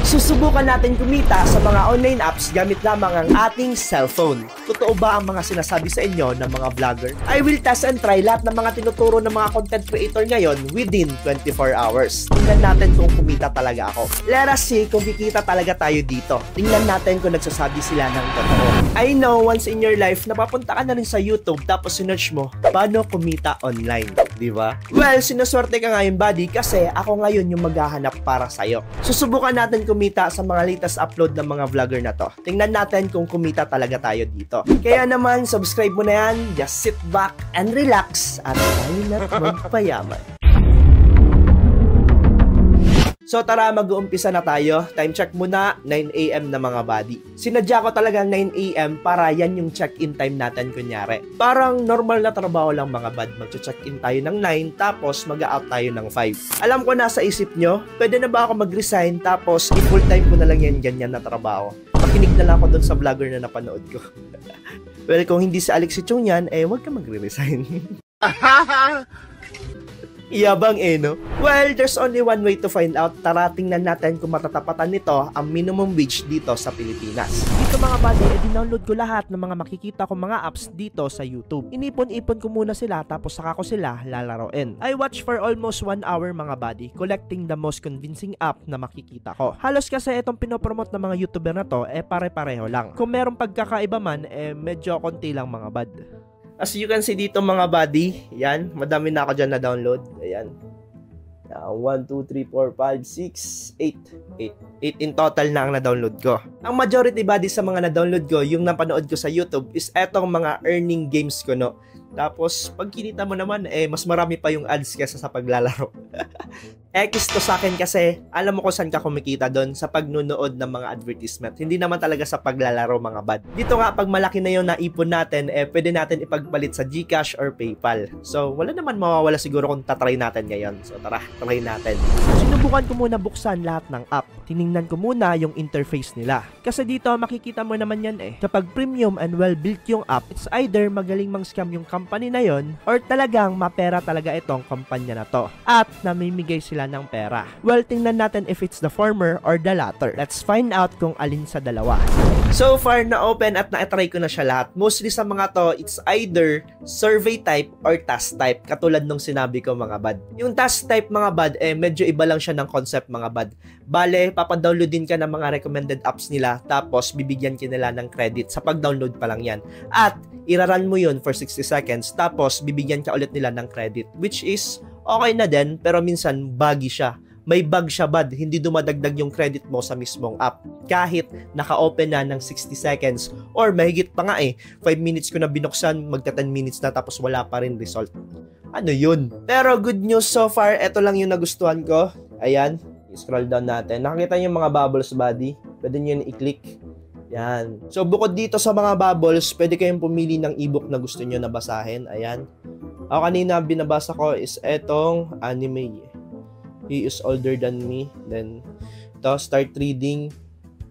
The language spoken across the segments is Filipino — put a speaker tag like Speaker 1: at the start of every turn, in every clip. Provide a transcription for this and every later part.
Speaker 1: Susubukan natin kumita sa mga online apps gamit lamang ang ating cellphone. Totoo ba ang mga sinasabi sa inyo ng mga vlogger? I will test and try lahat ng mga tinuturo ng mga content creator ngayon within 24 hours. Tingnan natin kung kumita talaga ako. Let us see kung kikita talaga tayo dito. Tingnan natin kung nagsasabi sila ng totoo. I know once in your life napapunta ka na rin sa YouTube tapos sinearch mo paano kumita online. Diba? Well, sinuswerte ka ngayon buddy kasi ako ngayon yung maghahanap para sa'yo. Susubukan natin kumita sa mga latest upload ng mga vlogger na to. Tingnan natin kung kumita talaga tayo dito. Kaya naman, subscribe mo na yan, just sit back and relax at tayo na't magpayaman. So tara, mag-uumpisa na tayo. Time check muna, 9 AM na mga buddy. Sinadya ko talaga 9 AM para yan yung check-in time natin kunyari. Parang normal na trabaho lang mga bud. Mag-check-in tayo ng 9 tapos mag-out tayo ng 5. Alam ko nasa isip nyo, pwede na ba ako mag-resign tapos i-full time ko na lang yan ganyan na trabaho. Makinig na lang ako dun sa vlogger na napanood ko. Well, kung hindi si Alex Chung yan, wag ka magre-resign. Iyabang no? Well, there's only one way to find out. Tara, tingnan natin kung matatapatan nito ang minimum wage dito sa Pilipinas. Dito mga buddy, dinownload ko lahat ng mga makikita kong mga apps dito sa YouTube. Inipon-ipon ko muna sila tapos saka ko sila lalaroin. I watch for almost 1 hour mga buddy, collecting the most convincing app na makikita ko. Halos kasi itong pinopromote ng mga YouTuber na to, pare-pareho lang. Kung merong pagkakaiba man, medyo konti lang mga bud. As you can see dito mga buddy, yan, madami na ako dyan na download. Ayan. 1, 2, 3, 4, 5, 6, 8. 8 in total na ang na-download ko. Ang majority buddy sa mga na-download ko, yung napanood ko sa YouTube, is etong mga earning games ko, no? Tapos, pag kinita mo naman, mas marami pa yung ads kesa sa paglalaro. X to sa akin kasi, alam mo kung saan ka kumikita doon sa pagnunood ng mga advertisement. Hindi naman talaga sa paglalaro mga bad. Dito nga, pag malaki na yung naipon natin, pwede natin ipagpalit sa GCash or PayPal. So, wala naman mawawala siguro kung tatry natin ngayon. So, tara, try natin. Sinubukan ko muna buksan lahat ng app. Tiningnan ko muna yung interface nila. Kasi dito, makikita mo naman yan Kapag premium and well-built yung app, it's either magaling mang-scam yung company na yon or talagang mapera talaga itong kumpanya na to. At namimigay sila ng pera. Well, tingnan natin if it's the former or the latter. Let's find out kung alin sa dalawa. So far, na-open at na-try ko na siya lahat. Mostly sa mga to, it's either survey type or task type. Katulad nung sinabi ko mga bad. Yung task type mga bad, medyo iba lang siya ng concept mga bad. Bale, papadownloadin ka ng mga recommended apps nila tapos bibigyan ka nila ng credit sa pag-download pa lang yan. At iraran mo yun for 60 seconds tapos bibigyan ka ulit nila ng credit, which is okay na din pero minsan buggy siya. May bug siya bad, hindi dumadagdag yung credit mo sa mismong app. Kahit naka-open na ng 60 seconds or mahigit pa nga 5 minutes ko na binuksan, magta 10 minutes na tapos wala pa rin result. Ano yun? Pero good news so far, eto lang yung nagustuhan ko. Ayan, i-scroll down natin. Nakakita niyo yung mga bubbles buddy? Pwede niyo yun i-click. Yan. So bukod dito sa mga bubbles, pwede kayong pumili ng ebook na gusto niyo na basahin. Ayan. Ako kanina binabasa ko is etong anime. He is older than me. Then, ito, start reading.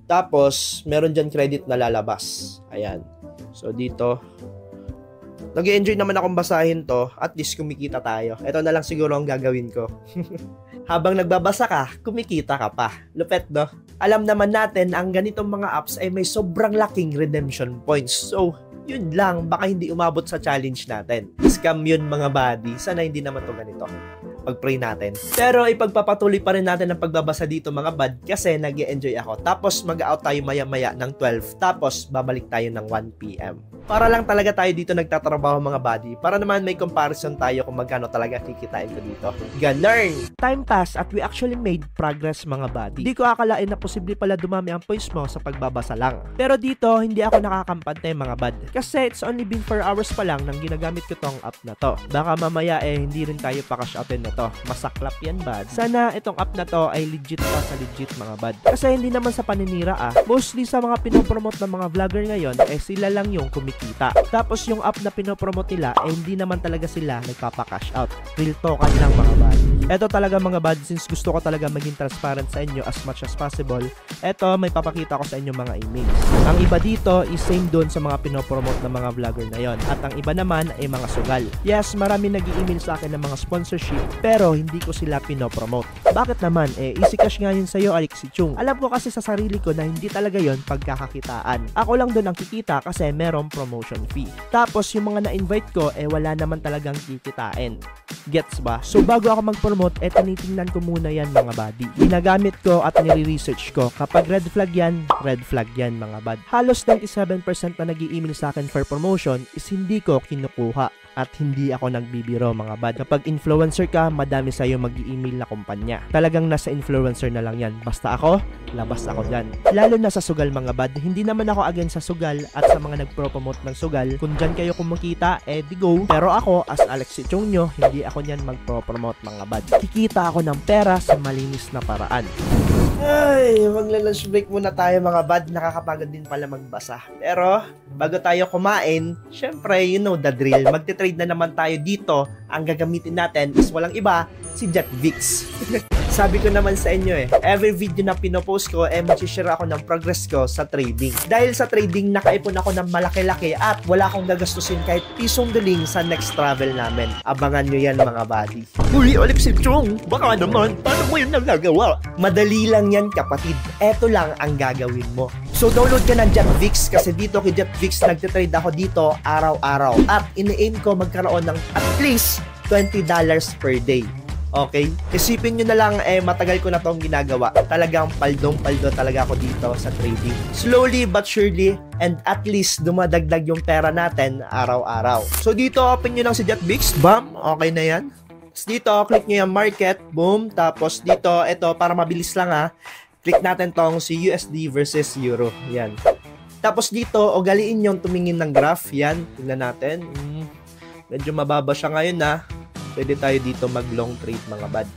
Speaker 1: Tapos, meron dyan credit na lalabas. Ayan. So, dito. Nag-enjoy naman akong basahin to. At least kumikita tayo. Ito na lang siguro ang gagawin ko. Habang nagbabasa ka, kumikita ka pa. Lupet, no? Alam naman natin, ang ganitong mga apps ay may sobrang laking redemption points. So, yun lang. Baka hindi umabot sa challenge natin. Scam yun mga buddy. Sana hindi naman to ganito. Pag-pray natin. Pero ipagpapatuloy pa rin natin ang pagbabasa dito mga bad kasi nag-e-enjoy ako. Tapos mag-out tayo maya-maya ng 12. Tapos babalik tayo ng 1 PM. Para lang talaga tayo dito nagtatrabaho mga buddy. Para naman may comparison tayo kung magkano talaga kikitain ko dito. Ganern! Time passed at we actually made progress mga buddy. Hindi ko akalain na posible pala dumami ang points mo sa pagbabasa lang. Pero dito, hindi ako nakakampante mga bad. Kasi it's only been 4 hours pa lang nang ginagamit ko tong app na to. Baka mamaya hindi rin tayo pa-cash outin na to. Masaklap yan bad. Sana itong app na to ay legit pa sa legit mga bad. Kasi hindi naman sa paninira Mostly sa mga pinopromote ng mga vlogger ngayon, sila lang yung kumikita. Tapos yung app na pinopromote nila, hindi naman talaga sila nagpapa-cash out. Real talkan lang mga bad. Eto talaga mga bad, since gusto ko talaga maging transparent sa inyo as much as possible, eto may papakita ko sa inyo mga emails. Ang iba dito is same doon sa mga pinopromote ng mga vlogger na yon, at ang iba naman ay mga sugal. Yes, marami nag-i-email sa akin ng mga sponsorship pero hindi ko sila pinopromote. Bakit naman? Easy cash nga yun sa'yo, Alex Sichung. Alam ko kasi sa sarili ko na hindi talaga yon pagkakakitaan. Ako lang doon ang kikita kasi merong promotion fee. Tapos yung mga na-invite ko wala naman talagang kikitain. Gets ba? So bago ako mag-promote, tinitingnan ko muna yan mga buddy. Ginagamit ko at nire-research ko. Kapag red flag yan mga bad. Halos 97% na nag-i-email sa akin for promotion is hindi ko kinukuha. At hindi ako nagbibiro mga bad. Kapag influencer ka, madami sa'yo mag-i-email na kumpanya. Talagang nasa influencer na lang yan. Basta ako, labas ako dyan. Lalo na sa sugal mga bad. Hindi naman ako against sa sugal at sa mga nagpro-promote ng sugal. Kung dyan kayo kumikita, di go. Pero ako, as Alex Sichung nyo, hindi ako nyan magpro-promote mga bad. Kikita ako ng pera sa malinis na paraan. Ay, magla-lunch break muna tayo mga bad. Nakakapagod din pala magbasa. Pero, bago tayo kumain, syempre, you know the drill. Magte-trade na naman tayo dito. Ang gagamitin natin is walang iba, si JetVix. Sabi ko naman sa inyo every video na pinopost ko, mag-share ako ng progress ko sa trading. Dahil sa trading, nakaipon ako ng malaki-laki at wala akong gagastusin kahit pisong duling sa next travel namin. Abangan nyo yan mga buddy. Uy, Alex Sichung, baka naman, paano mo yun nagagawa? Madali lang yan kapatid. Eto lang ang gagawin mo. So download ka ng JetVix kasi dito kay JetVix nagtitrade ako dito araw-araw. At ini-aim ko magkaroon ng at least $20 per day. Okay? Isipin nyo na lang, matagal ko na tong ginagawa. Talagang paldong-paldo talaga ako dito sa trading. Slowly but surely, and at least dumadagdag yung pera natin araw-araw. So dito, open nyo lang si JetVix. Bam! Okay na yan. Dito, click nyo yung market. Boom! Tapos dito, ito, para mabilis lang click natin tong si USD versus Euro. Yan. Tapos dito, ugaliin nyo tumingin ng graph. Yan. Tingnan natin. Medyo mababa siya ngayon pwede tayo dito mag long trade mga bad.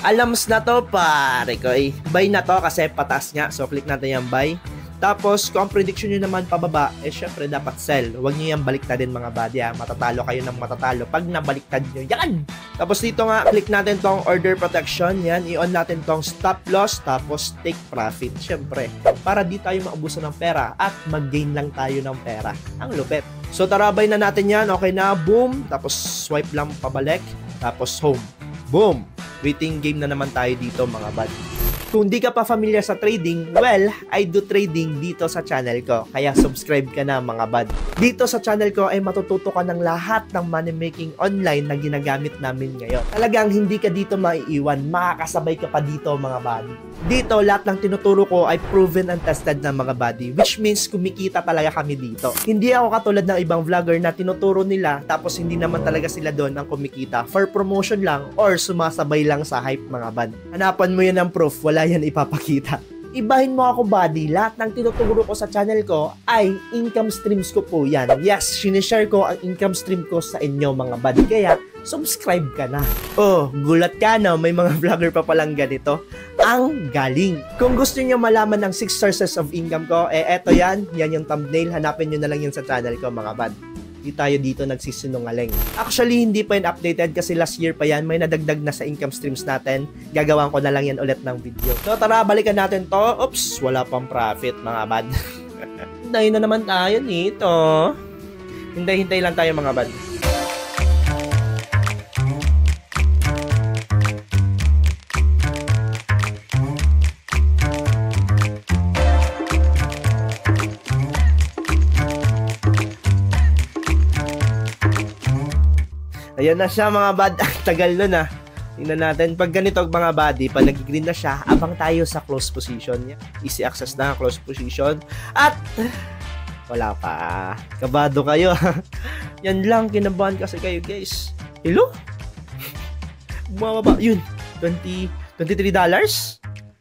Speaker 1: Alams na to pare ko buy na to kasi pataas nga. So click natin yung buy. Tapos kung ang prediction nyo naman pababa, syempre dapat sell. Huwag nyo yung baliktadin mga bad. Matatalo kayo ng matatalo pag nabaliktad nyo yan. Tapos dito nga, click natin tong order protection. Yan, i-on natin tong stop loss. Tapos take profit. Syempre, para di tayo maabuso ng pera at mag-gain lang tayo ng pera. Ang lupet. So tarabay na natin yan. Okay na, boom. Tapos swipe lang pabalik. Tapos home. Boom! Waiting game na naman tayo dito mga bad. Kung di ka pa familiar sa trading, well, I do trading dito sa channel ko. Kaya subscribe ka na mga bad. Dito sa channel ko ay matututo ka ng lahat ng money making online na ginagamit namin ngayon. Talagang hindi ka dito maiiwan. Makakasabay ka pa dito mga bad. Dito, lahat ng tinuturo ko ay proven and tested na mga buddy, which means kumikita talaga kami dito. Hindi ako katulad ng ibang vlogger na tinuturo nila tapos hindi naman talaga sila doon ang kumikita for promotion lang or sumasabay lang sa hype mga bad. Hanapan mo yan ng proof, wala yan ipapakita. Ibahin mo ako buddy, lahat ng tinuturo ko sa channel ko ay income streams ko po yan. Yes, sinishare ko ang income stream ko sa inyo mga buddy, kaya subscribe ka na. Oh, gulat ka na, may mga vlogger pa palang ganito. Ang galing. Kung gusto niyo malaman ng 6 sources of income ko, eto yan yung thumbnail, hanapin nyo na lang yan sa channel ko mga bad. Di tayo dito nagsisinungaling. Actually, hindi pa yun updated kasi last year pa yan. May nadagdag na sa income streams natin. Gagawin ko na lang yan ulit ng video. So tara, balikan natin to. Oops, wala pang profit mga bad. Hintayin na naman tayo nito. Hintay-hintay lang tayo mga bad. Ayan na siya mga bad. Tagal nun Tingnan natin. Pag ganito mga buddy, pag nag-green na siya, abang tayo sa close position niya. Easy access na close position. At wala pa. Kabado kayo. Yan lang. Kinabahan kasi kayo guys. Hello? Bumababa. Yun. $23.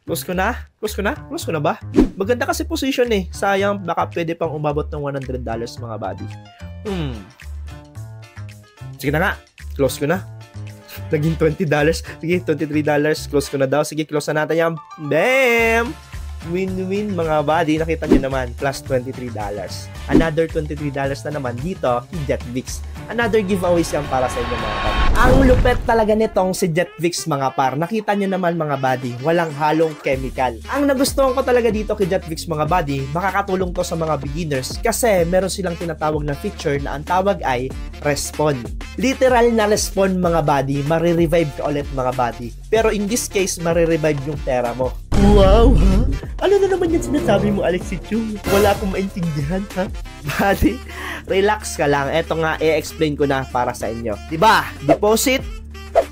Speaker 1: Close ko na? Close ko na? Close ko na ba? Maganda kasi position Sayang, baka pwede pang umabot ng $100 mga buddy. Sige na nga. Close ko na. Naging $20. Sige, $23. Close ko na daw. Sige, close na natin yan. Bam! Win-win mga buddy. Nakita nyo naman. Plus $23. Another $23 na naman dito. JetVix. another giveaways yan para sa inyo mga par. Ang lupet talaga nitong si Jetvix mga par. Nakita nyo naman mga buddy, walang halong chemical. Ang nagustuhan ko talaga dito kay Jetvix mga buddy, makakatulong to sa mga beginners kasi meron silang tinatawag na feature na ang tawag ay respawn. Literal na respawn mga buddy, marirevive ka ulit mga buddy. Pero in this case, marirevive yung pera mo. Wow, ha? Ano na naman yan sinasabi mo, Alexi Chung? Wala akong maintindihan, ha? Buddy, relax ka lang. Eto nga, i-explain ko na para sa inyo. Diba? Deposit,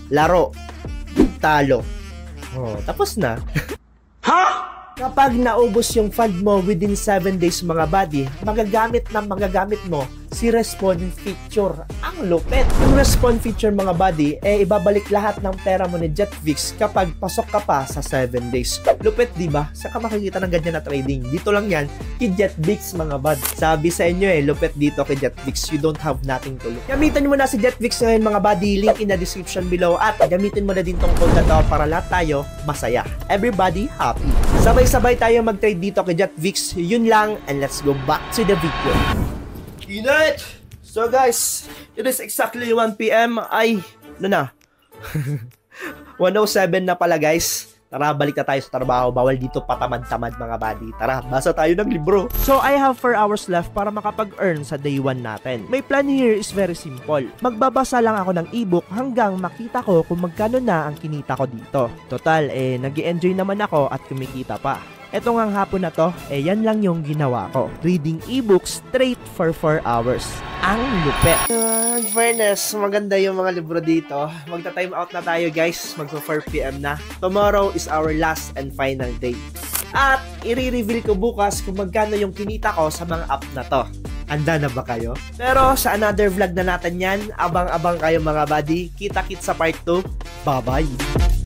Speaker 1: laro, talo. Oh, tapos na. Ha? Kapag naubos yung fund mo within 7 days mga buddy, magagamit mo si respawn feature. Ang lupet! Yung respawn feature mga buddy, ibabalik lahat ng pera mo ni Jetvix kapag pasok ka pa sa 7 days. Lupet, diba? Saka makikita ng ganyan na trading. Dito lang yan, kay Jetvix mga bud. Sabi sa inyo lupet dito kay Jetvix. You don't have nothing to lose. Gamitin mo na si Jetvix ngayon mga buddy. Link in the description below. At gamitin mo na din tong code na to para lahat tayo masaya. Everybody happy. Sabay-sabay tayo mag-trade dito kay Jetvix. Yun lang, and let's go back to the video. Init! So guys, it is exactly 1 PM. Ay, ano na? 1:07 na pala guys. Tara, balik na tayo sa trabaho. Bawal dito patamad-tamad mga buddy. Tara, basa tayo ng libro. So, I have 4 hours left para makapag-earn sa day 1 natin. My plan here is very simple. Magbabasa lang ako ng ebook hanggang makita ko kung magkano na ang kinita ko dito. Total, nag-i-enjoy naman ako at kumikita pa. Eto ngang hapon na to, yan lang yung ginawa ko. Reading ebooks straight for 4 hours. Ang lupet. In fairness, maganda yung mga libro dito. Magta-time out na tayo guys. Magpo 4 PM na. Tomorrow is our last and final day. At i-reveal ko bukas kung magkano yung kinita ko sa mga app na to. Handa na ba kayo? Pero sa another vlog na natin yan, abang-abang kayo mga buddy. Kita-kit sa part 2. Bye-bye!